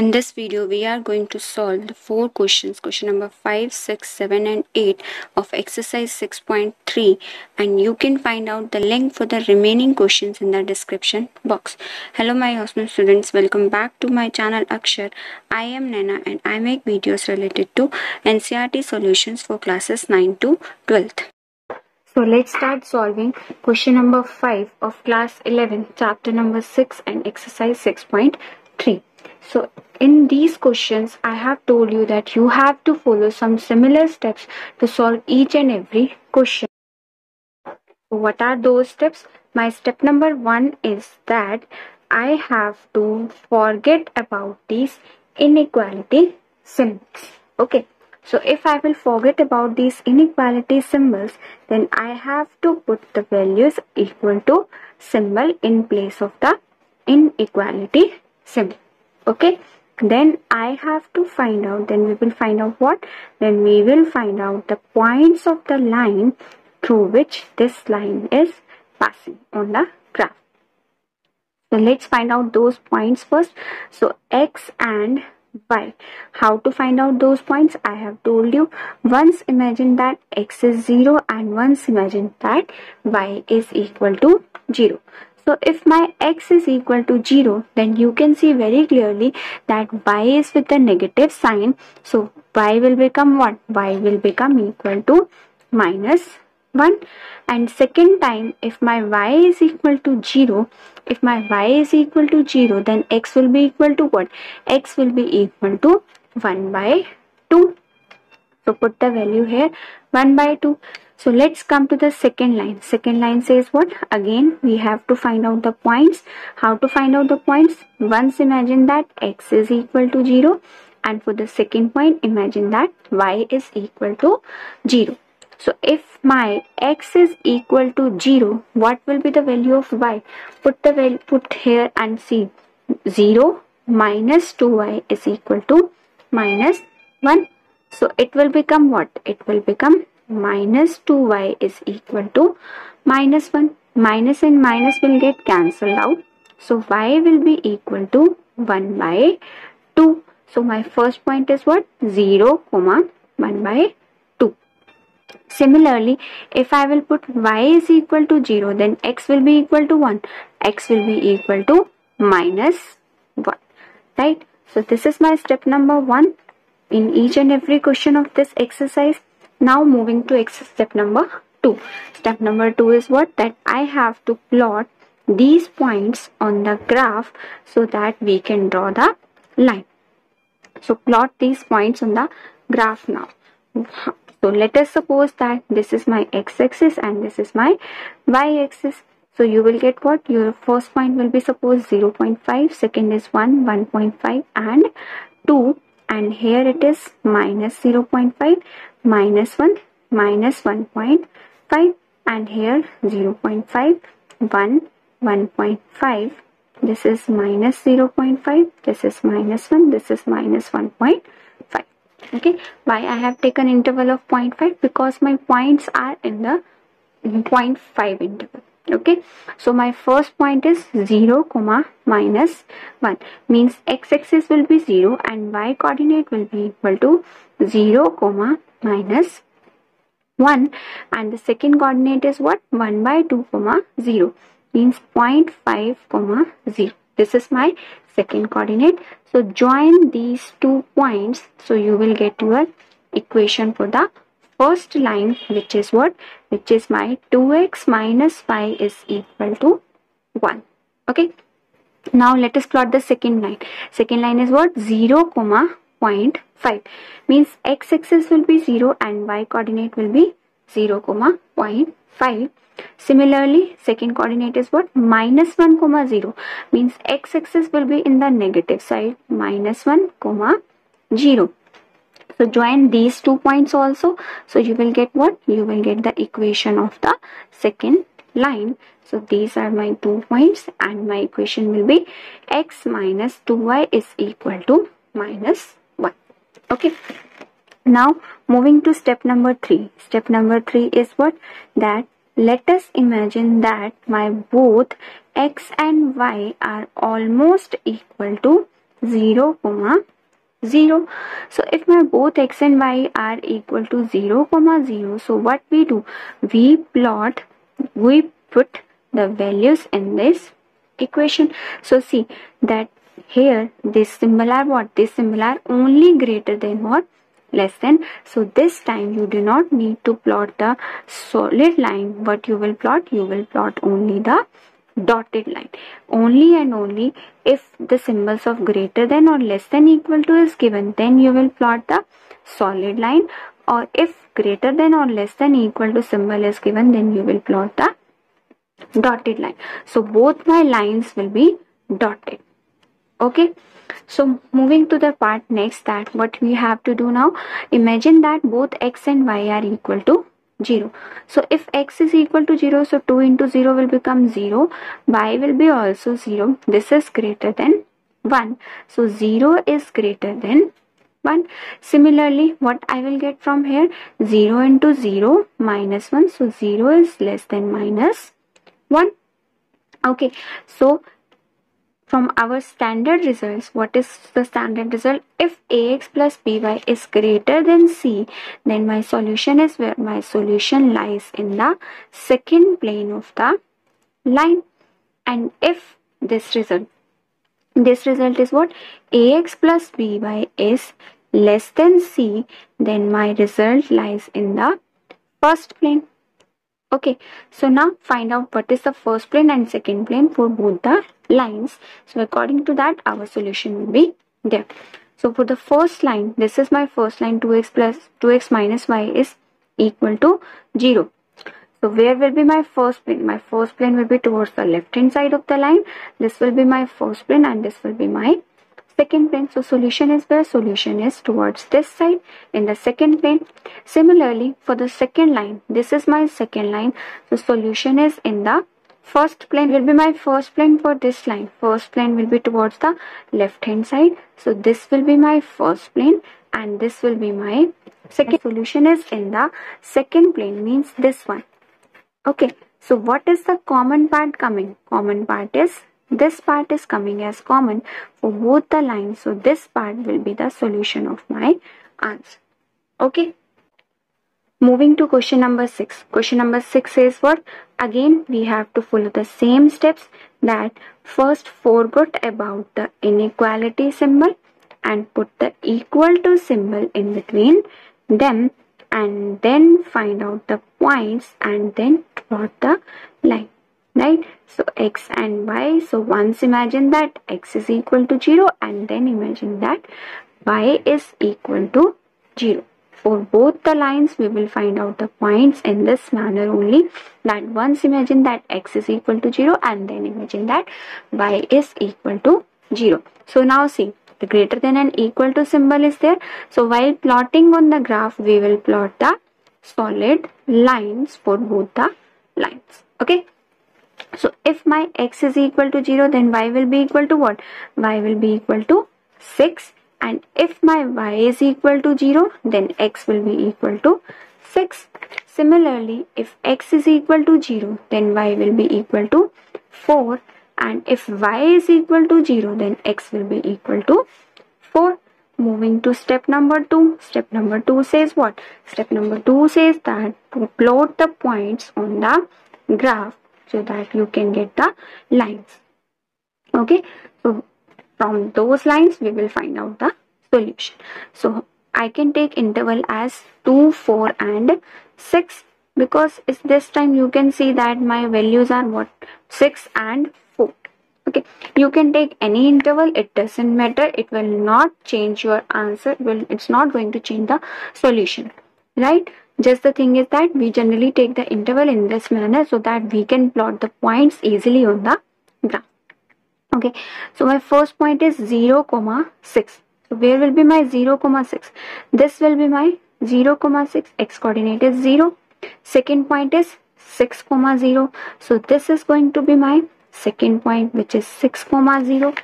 In this video, we are going to solve the 4 questions, question number 5, 6, 7 and 8 of exercise 6.3, and you can find out the link for the remaining questions in the description box. Hello my awesome students, welcome back to my channel Akshar. I am Naina and I make videos related to NCERT solutions for classes 9 to 12th. So let's start solving question number 5 of class 11, chapter number 6 and exercise 6.3. So in these questions, I have told you that you have to follow some similar steps to solve each and every question. So what are those steps? My step number 1 is that I have to forget about these inequality symbols. Okay. So if I will forget about these inequality symbols, then I have to put the values equal to symbol in place of the inequality symbol. Okay, then I have to find out, then we will find out what? Then we will find out the points of the line through which this line is passing on the graph. So let's find out those points first. So x and y. How to find out those points? I have told you. Once imagine that x is 0 and once imagine that y is equal to 0. So if my x is equal to 0, then you can see very clearly that y is with the negative sign. So y will become what? Y will become equal to minus 1. And second time, if my y is equal to 0, if my y is equal to 0, then x will be equal to what? X will be equal to 1 by 2. So put the value here 1 by 2. So let's come to the second line. Second line says what? Again, we have to find out the points. How to find out the points? Once imagine that x is equal to 0. And for the second point, imagine that y is equal to 0. So if my x is equal to 0, what will be the value of y? Put here and see. 0 minus 2y is equal to minus 1. So it will become what? It will become minus 2y is equal to minus 1. Minus and minus will get cancelled out. So y will be equal to 1 by 2. So my first point is what? 0, 1 by 2. Similarly, if I will put y is equal to 0, then x will be equal to 1. X will be equal to minus 1. Right? So this is my step number 1 in each and every question of this exercise. Now moving to step number 2. Step number 2 is what? That I have to plot these points on the graph so that we can draw the line. So plot these points on the graph now. So let us suppose that this is my x-axis and this is my y-axis. So you will get what? Your first point will be suppose 0.5, second is 1, 1.5 and 2. And here it is minus 0.5, minus 1, minus 1.5 and here 0.5, 1, 1.5. This is minus 0.5, this is minus 1, this is minus 1.5. Okay, why I have taken interval of 0.5? Because my points are in the 0.5 interval. Okay, so my first point is 0, minus 1 means x-axis will be 0 and y coordinate will be equal to 0, minus 1 and the second coordinate is what? 1 by 2, 0 means 0.5, 0. This is my second coordinate. So join these 2 points. So you will get your equation for the first line, which is what? Which is my 2x minus y is equal to 1. Okay. Now let us plot the second line. Second line is what? 0, 0.5 means x-axis will be 0 and y coordinate will be 0, 0.5. Similarly, second coordinate is what? Minus 1, 0 means x-axis will be in the negative side, minus 1, 0. So join these 2 points also. So you will get what? You will get the equation of the second line. So these are my 2 points and my equation will be x minus 2y is equal to minus 1. Okay. Now moving to step number 3. Step number 3 is what? That let us imagine that my both x and y are almost equal to 0, 0. So if my both x and y are equal to 0, 0, so what we do? We put the values in this equation. So see that here this symbol are what? This symbol are only greater than what? Less than. So this time you do not need to plot the solid line. What you will plot? You will plot only the dotted line. Only and only if the symbols of greater than or less than equal to is given, then you will plot the solid line, or if greater than or less than equal to symbol is given, then you will plot the dotted line. So both my lines will be dotted. Okay, so moving to the part next, that what we have to do now, imagine that both x and y are equal to 0. So if x is equal to 0, so 2 into 0 will become 0, y will be also 0. This is greater than 1. So 0 is greater than 1. Similarly, what I will get from here? 0 into 0 minus 1. So 0 is less than minus 1. Okay, so from our standard results, what is the standard result? If ax plus by is greater than c, then my solution is where? My solution lies in the second plane of the line. And if this result is what? Ax plus by is less than c, then my result lies in the first plane. Okay, so now find out what is the first plane and second plane for both the lines. So according to that, our solution will be there. So for the first line, this is my first line, 2x minus y is equal to 0. So where will be my first plane? My first plane will be towards the left hand side of the line. This will be my first plane and this will be my second plane. So solution is where? Solution is towards this side in the second plane. Similarly, for the second line, this is my second line. So solution is in the first plane. Will be my first plane for this line. First plane will be towards the left hand side. So this will be my first plane and this will be my second. Solution is in the second plane, means this one. Okay, so what is the common part coming? Common part is this part is coming as common for both the lines. So this part will be the solution of my answer. Okay. Moving to question number 6. Question number 6 says what? Again, we have to follow the same steps, that first forget about the inequality symbol and put the equal to symbol in between them, and then find out the points and then plot the line. Right? So x and y. So once imagine that x is equal to 0 and then imagine that y is equal to 0. For both the lines, we will find out the points in this manner only, that once imagine that x is equal to 0 and then imagine that y is equal to 0. So now see, the greater than and equal to symbol is there. So while plotting on the graph, we will plot the solid lines for both the lines. Okay. So if my x is equal to 0, then y will be equal to what? Y will be equal to 6. And if my y is equal to 0, then x will be equal to 6. Similarly, if x is equal to 0, then y will be equal to 4. And if y is equal to 0, then x will be equal to 4. Moving to step number 2. Step number 2 says what? Step number 2 says that to plot the points on the graph so that you can get the lines. Okay, so from those lines we will find out the solution. So I can take interval as 2, 4 and 6, because it's this time you can see that my values are what? 6 and 4. Okay, you can take any interval, it doesn't matter, it will not change your answer. It's not going to change the solution, right? Just the thing is that we generally take the interval in this manner so that we can plot the points easily on the graph. Okay, so my first point is 0, 6. So where will be my 0, 6? This will be my 0, 6. X coordinate is 0. Second point is 6, 0. So this is going to be my second point, which is 6, 0.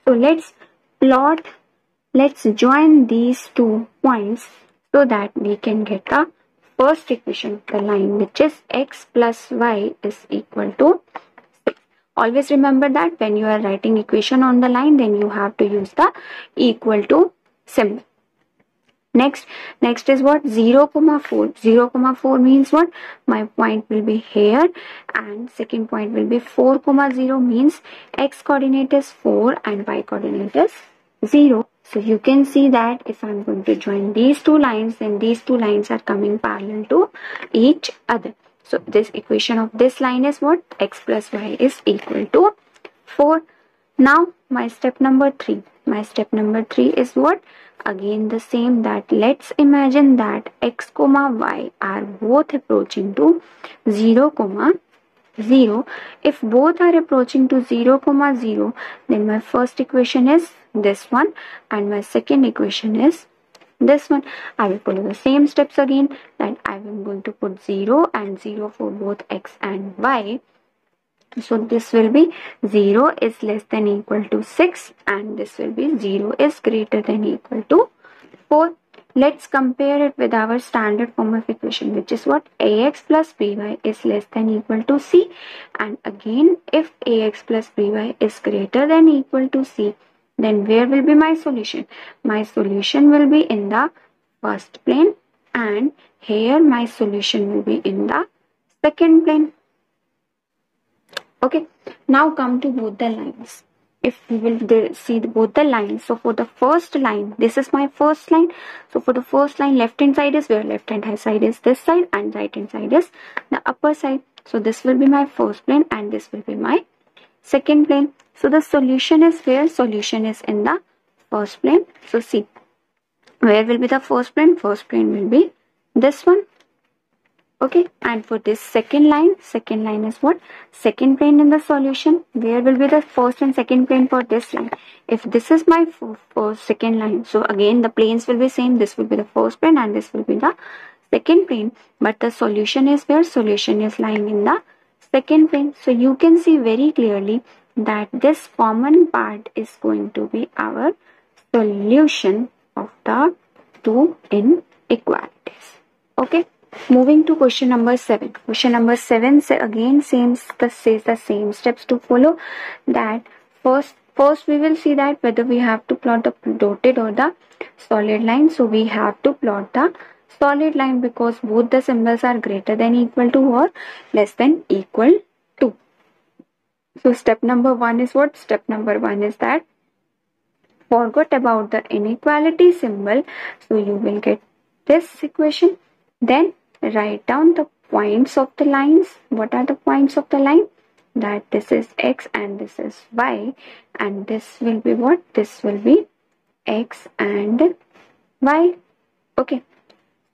So let's join these two points so that we can get the first equation of the line, which is x plus y is equal to 6. Always remember that when you are writing equation on the line, then you have to use the equal to symbol. Next is what? 0, 4. 0, 4 means what? My point will be here, and second point will be 4, 0 means x coordinate is 4 and y coordinate is 0. So you can see that if I'm going to join these two lines, then these two lines are coming parallel to each other. So this equation of this line is what? X plus y is equal to 4. Now my step number 3. My step number 3 is what? Again the same, that let's imagine that x comma y are both approaching to 0 comma 0. If both are approaching to 0 comma 0, then my first equation is this one and my second equation is this one. I will follow the same steps again, that I am going to put 0 and 0 for both x and y. So this will be 0 is less than equal to 6 and this will be 0 is greater than equal to 4. Let's compare it with our standard form of equation, which is what? Ax plus by is less than equal to c, and again if ax plus by is greater than equal to c, then where will be my solution? My solution will be in the first plane, and here my solution will be in the second plane. Okay, now come to both the lines. If we will see both the lines, so for the first line, this is my first line. So for the first line, left hand side is where? Left hand side is this side and right hand side is the upper side. So this will be my first plane and this will be my second plane. So the solution is where? Solution is in the first plane. So see, where will be the first plane? First plane will be this one. Okay, and for this second line is what? Second plane in the solution. Where will be the first and second plane for this line? If this is my second line, so again the planes will be same. This will be the first plane and this will be the second plane. But the solution is where? Solution is lying in the second plane. So you can see very clearly that this common part is going to be our solution of the two inequalities. Okay. Moving to question number 7. Question number 7 again says the same steps to follow. That first we will see that whether we have to plot the dotted or the solid line. So we have to plot the solid line because both the symbols are greater than equal to or less than equal to. So step number 1 is what? Step number 1 is that forget about the inequality symbol. So you will get this equation. Then write down the points of the lines. What are the points of the line? That this is x and this is y, and this will be what? This will be x and y. Okay.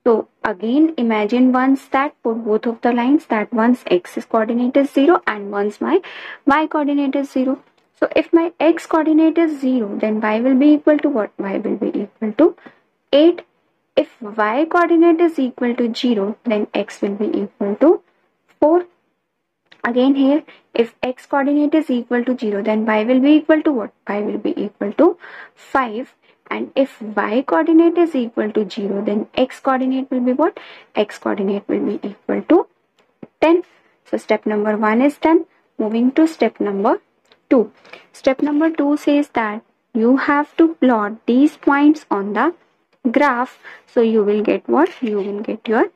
So again imagine once that for both of the lines, that once x coordinate is 0 and once my y coordinate is 0. So if my x coordinate is 0, then y will be equal to what? Y will be equal to 8. If y coordinate is equal to 0, then x will be equal to 4. Again here, if x coordinate is equal to 0, then y will be equal to what? Y will be equal to 5. And if y coordinate is equal to 0, then x coordinate will be what? X coordinate will be equal to 10. So step number 1 is done. Moving to step number 2. Step number 2 says that you have to plot these points on the graph. So you will get what? You will get your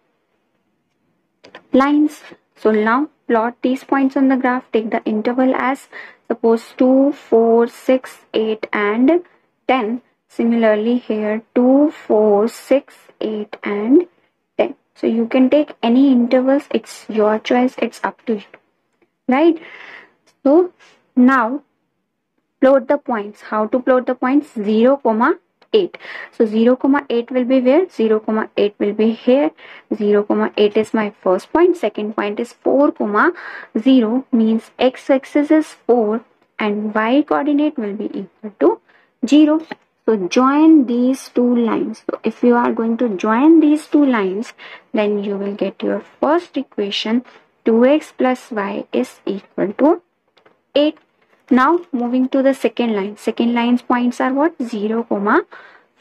lines. So now plot these points on the graph. Take the interval as suppose 2, 4, 6, 8 and 10. Similarly here 2, 4, 6, 8 and 10. So you can take any intervals. It's your choice. It's up to you. Right? So now plot the points. How to plot the points? 0, 8. So 0, 8 will be where? 0, 8 will be here. 0, 8 is my first point. Second point is 4, 0 means x-axis is 4 and y coordinate will be equal to 0. So join these two lines. So if you are going to join these two lines, then you will get your first equation. 2x plus y is equal to 8. Now moving to the second line. Second line's points are what? 0,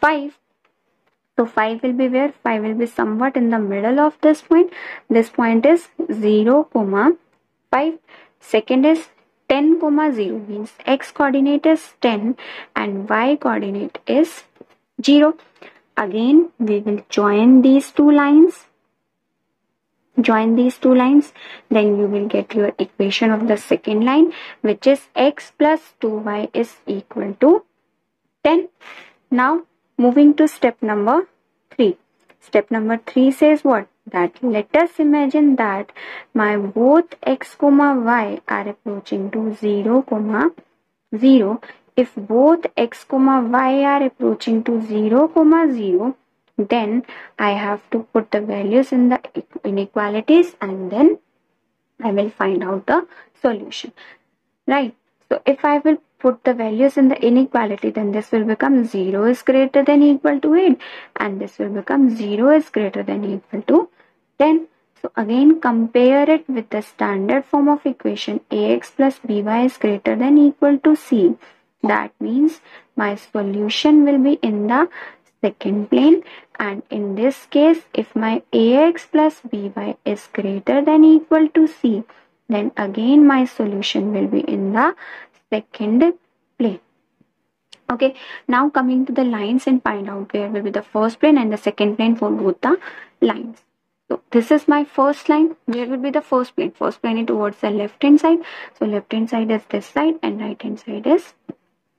5. So 5 will be where? 5 will be somewhat in the middle of this point. This point is 0, 5. Second is 10, 0 means x coordinate is 10 and y coordinate is 0. Again, we will join these two lines. Then you will get your equation of the second line, which is x plus 2y is equal to 10. Now, moving to step number 3. Step number 3 says what? That let us imagine that my both x comma y are approaching to 0 comma 0. If both x comma y are approaching to 0 comma 0, then I have to put the values in the inequalities and then I will find out the solution. Right? So if I will put the values in the inequality, then this will become 0 is greater than equal to 8 and this will become 0 is greater than equal to 10. So again compare it with the standard form of equation ax plus by is greater than equal to c. That means my solution will be in the second plane, and in this case if my ax plus by is greater than equal to c, then again my solution will be in the second plane. Okay, now coming to the lines and find out where will be the first plane and the second plane for both the lines. So this is my first line. Where will be the first plane? First plane is towards the left hand side. So left hand side is this side and right hand side is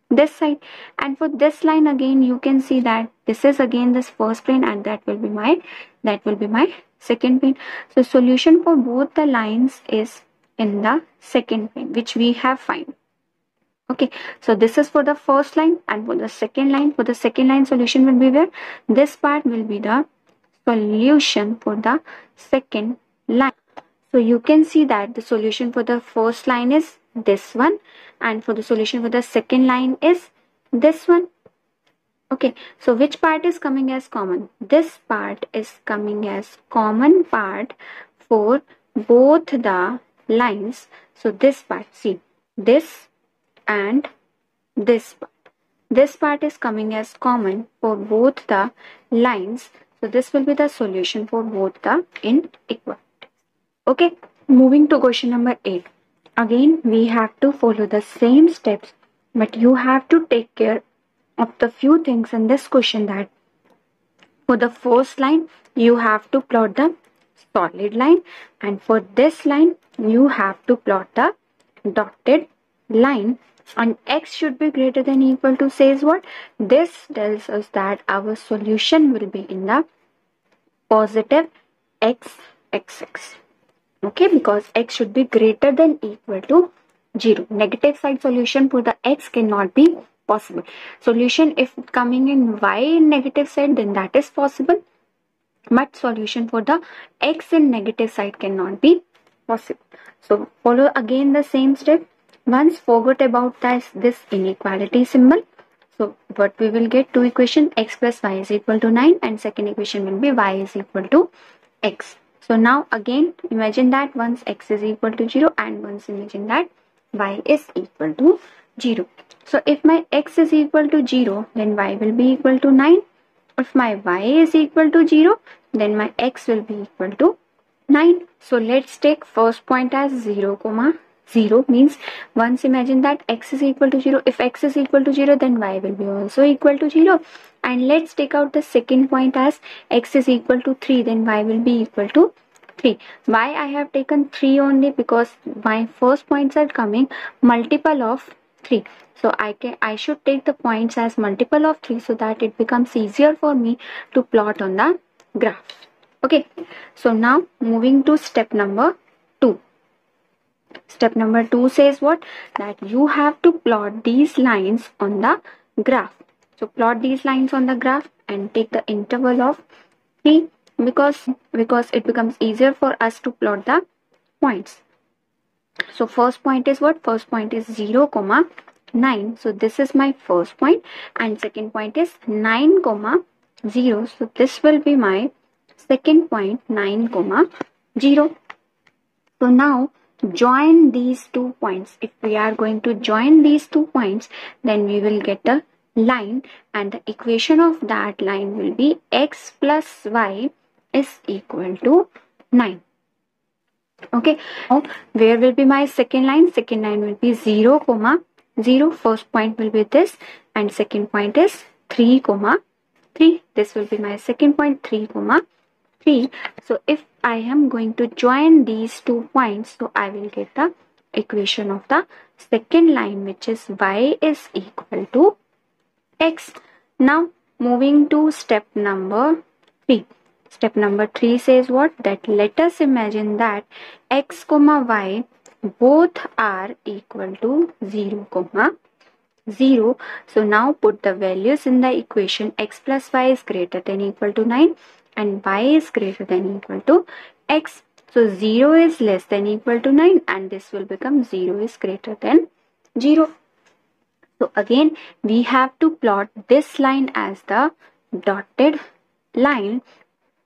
this side. And for this line again you can see that this is again this first plane and that will be my second plane. So solution for both the lines is in the second plane, which we have find. Okay, so this is for the first line, and for the second line solution will be where? This part will be the solution for the second line. So you can see that the solution for the first line is this one and for the solution for the second line is this one. Okay, so which part is coming as common? This part is coming as common part for both the lines. So this part, see, this and this part. This part is coming as common for both the lines. So this will be the solution for both the inequalities. Okay, moving to question number 8. Again, we have to follow the same steps, but you have to take care of the few things in this question. That for the first line, you have to plot the solid line, and for this line, you have to plot the dotted line, and x should be greater than equal to says what? This tells us that our solution will be in the positive x-axis. Okay, because x should be greater than equal to 0. Negative side solution for the x cannot be possible. Solution if coming in y in negative side, then that is possible. But solution for the x in negative side cannot be possible. So follow again the same step. Once forgot about this inequality symbol. So what we will get? Two equation, x plus y is equal to 9 and second equation will be y is equal to x. So now again imagine that once x is equal to 0 and once imagine that y is equal to 0. So if my x is equal to 0, then y will be equal to 9. If my y is equal to 0, then my x will be equal to 9. So let's take first point as 0, 0 means once imagine that x is equal to 0. If x is equal to 0, then y will be also equal to 0. And let's take out the second point as x is equal to 3, then y will be equal to 3. Why I have taken 3 only? Because my first points are coming multiple of 3. So I should take the points as multiple of 3 so that it becomes easier for me to plot on the graph. Okay, so now moving to step number 2. Step number 2 says what? That you have to plot these lines on the graph. So plot these lines on the graph and take the interval of 3 because it becomes easier for us to plot the points. So first point is what? First point is 0, 9. So this is my first point and second point is 9, 0. So this will be my second point 9, 0. So now join these 2 points. If we are going to join these 2 points, then we will get a line and the equation of that line will be x plus y is equal to 9. Okay, now where will be my second line? Second line will be 0 comma 0. First point will be this, and second point is 3 comma 3. This will be my second point, 3 comma 3. So if I am going to join these 2 points, so I will get the equation of the second line, which is y is equal to x. Now moving to step number 3. Step number 3 says what? That let us imagine that x comma y both are equal to 0 comma 0. So now put the values in the equation. X plus y is greater than equal to 9 and y is greater than equal to x. So 0 is less than equal to 9 and this will become 0 is greater than 0. So again we have to plot this line as the dotted line.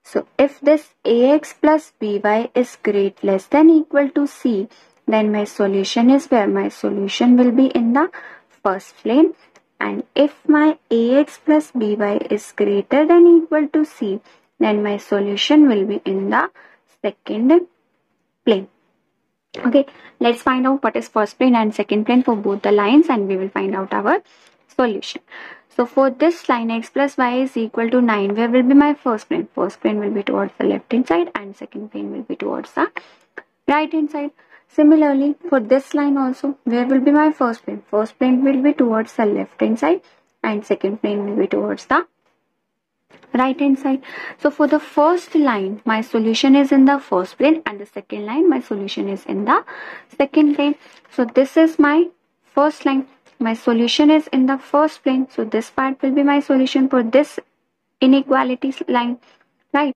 So if this ax plus by is less than equal to c, then my solution is where? My solution will be in the first plane. And if my ax plus by is greater than equal to c, then my solution will be in the second plane. Okay, let's find out what is first plane and second plane for both the lines, and we will find out our solution. So for this line x plus y is equal to 9, where will be my first plane? First plane will be towards the left hand side and second plane will be towards the right hand side. Similarly, for this line also, where will be my first plane? First plane will be towards the left hand side and second plane will be towards the right hand side. So for the first line, my solution is in the first plane, and the second line, my solution is in the second plane. So this is my first line. My solution is in the first plane. So this part will be my solution for this inequality line, right?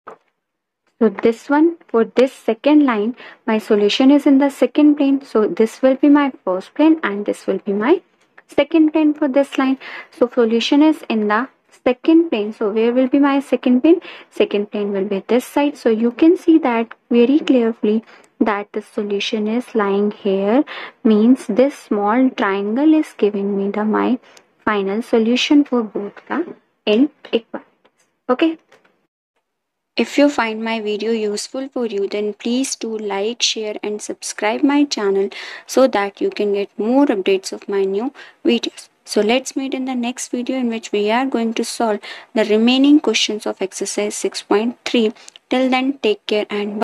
So this one, for this second line, my solution is in the second plane. So this will be my first plane and this will be my second plane for this line. So solution is in the second plane. So where will be my second plane? Second plane will be this side. So you can see that very clearly that the solution is lying here, means this small triangle is giving me the my final solution for both the inequalities. Okay. If you find my video useful for you, then please do like, share and subscribe my channel so that you can get more updates of my new videos. So let's meet in the next video, in which we are going to solve the remaining questions of exercise 6.3. Till then, take care and bye.